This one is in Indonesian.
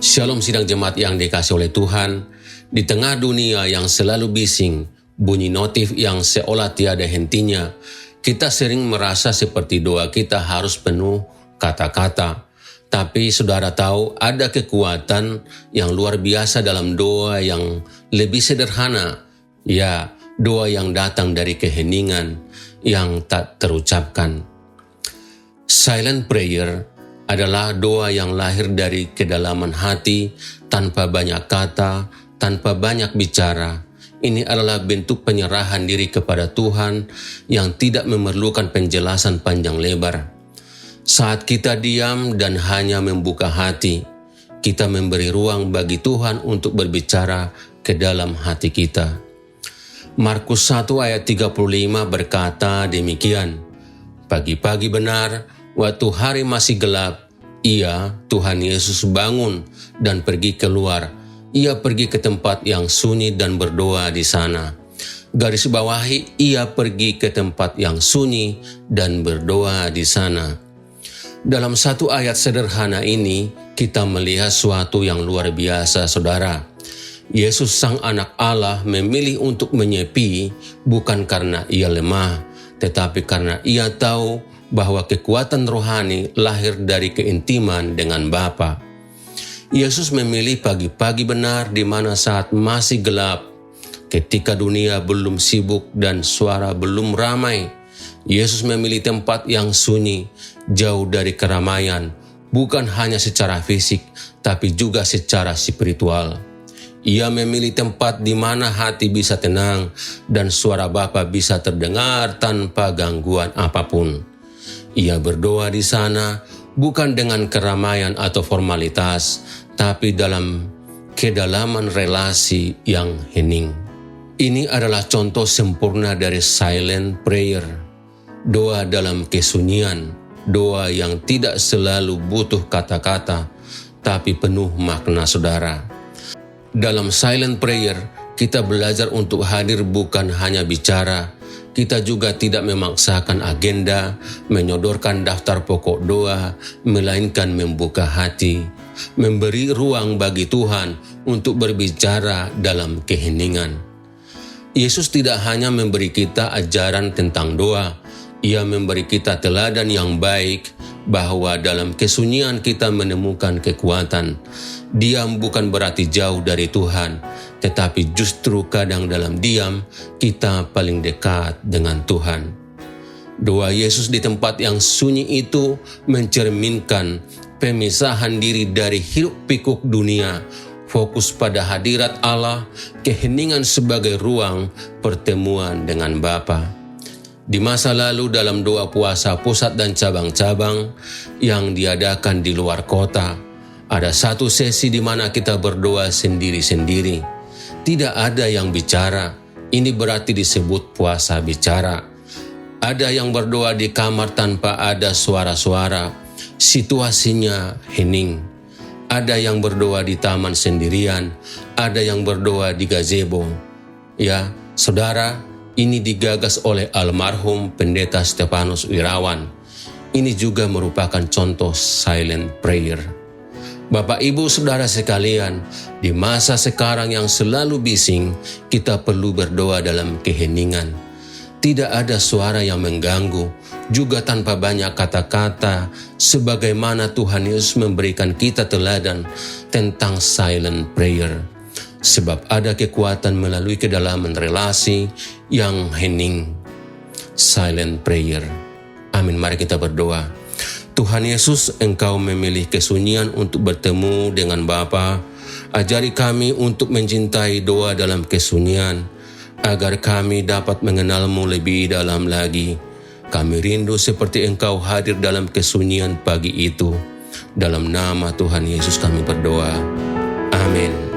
Shalom sidang jemaat yang dikasihi oleh Tuhan. Di tengah dunia yang selalu bising, bunyi notif yang seolah tiada hentinya, kita sering merasa seperti doa kita harus penuh kata-kata. Tapi saudara tahu ada kekuatan yang luar biasa dalam doa yang lebih sederhana. Ya, doa yang datang dari keheningan yang tak terucapkan. Silent prayer adalah doa yang lahir dari kedalaman hati, tanpa banyak kata, tanpa banyak bicara. Ini adalah bentuk penyerahan diri kepada Tuhan yang tidak memerlukan penjelasan panjang lebar. Saat kita diam dan hanya membuka hati, kita memberi ruang bagi Tuhan untuk berbicara ke dalam hati kita. Markus 1 ayat 35 berkata demikian, "Pagi-pagi benar, waktu hari masih gelap, Tuhan Yesus bangun dan pergi keluar. Ia pergi ke tempat yang sunyi dan berdoa di sana." Garis bawahi, ia pergi ke tempat yang sunyi dan berdoa di sana. Dalam satu ayat sederhana ini, kita melihat suatu yang luar biasa, saudara. Yesus Sang Anak Allah memilih untuk menyepi bukan karena ia lemah, tetapi karena ia tahu bahwa kekuatan rohani lahir dari keintiman dengan Bapa. Yesus memilih pagi-pagi benar di mana saat masih gelap, ketika dunia belum sibuk dan suara belum ramai. Yesus memilih tempat yang sunyi, jauh dari keramaian, bukan hanya secara fisik, tapi juga secara spiritual. Ia memilih tempat di mana hati bisa tenang dan suara Bapa bisa terdengar tanpa gangguan apapun. Ia berdoa di sana bukan dengan keramaian atau formalitas, tapi dalam kedalaman relasi yang hening. Ini adalah contoh sempurna dari silent prayer, doa dalam kesunyian, doa yang tidak selalu butuh kata-kata, tapi penuh makna, saudara. Dalam silent prayer, kita belajar untuk hadir bukan hanya bicara. Kita juga tidak memaksakan agenda, menyodorkan daftar pokok doa, melainkan membuka hati, memberi ruang bagi Tuhan untuk berbicara dalam keheningan. Yesus tidak hanya memberi kita ajaran tentang doa, Ia memberi kita teladan yang baik bahwa dalam kesunyian kita menemukan kekuatan. Diam bukan berarti jauh dari Tuhan, tetapi justru kadang dalam diam kita paling dekat dengan Tuhan. Doa Yesus di tempat yang sunyi itu mencerminkan pemisahan diri dari hiruk-pikuk dunia, fokus pada hadirat Allah, keheningan sebagai ruang pertemuan dengan Bapa. Di masa lalu dalam doa puasa pusat dan cabang-cabang yang diadakan di luar kota, ada satu sesi di mana kita berdoa sendiri-sendiri. Tidak ada yang bicara, ini berarti disebut puasa bicara. Ada yang berdoa di kamar tanpa ada suara-suara, situasinya hening. Ada yang berdoa di taman sendirian, ada yang berdoa di gazebo. Ya, saudara, ini digagas oleh almarhum Pendeta Stefanus Wirawan. Ini juga merupakan contoh silent prayer. Bapak, Ibu, Saudara sekalian, di masa sekarang yang selalu bising, kita perlu berdoa dalam keheningan. Tidak ada suara yang mengganggu, juga tanpa banyak kata-kata, sebagaimana Tuhan Yesus memberikan kita teladan tentang silent prayer. Sebab ada kekuatan melalui kedalaman relasi yang hening. Silent prayer. Amin, mari kita berdoa. Tuhan Yesus, Engkau memilih kesunyian untuk bertemu dengan Bapa. Ajari kami untuk mencintai doa dalam kesunyian, agar kami dapat mengenal-Mu lebih dalam lagi. Kami rindu seperti Engkau hadir dalam kesunyian pagi itu. Dalam nama Tuhan Yesus kami berdoa. Amin.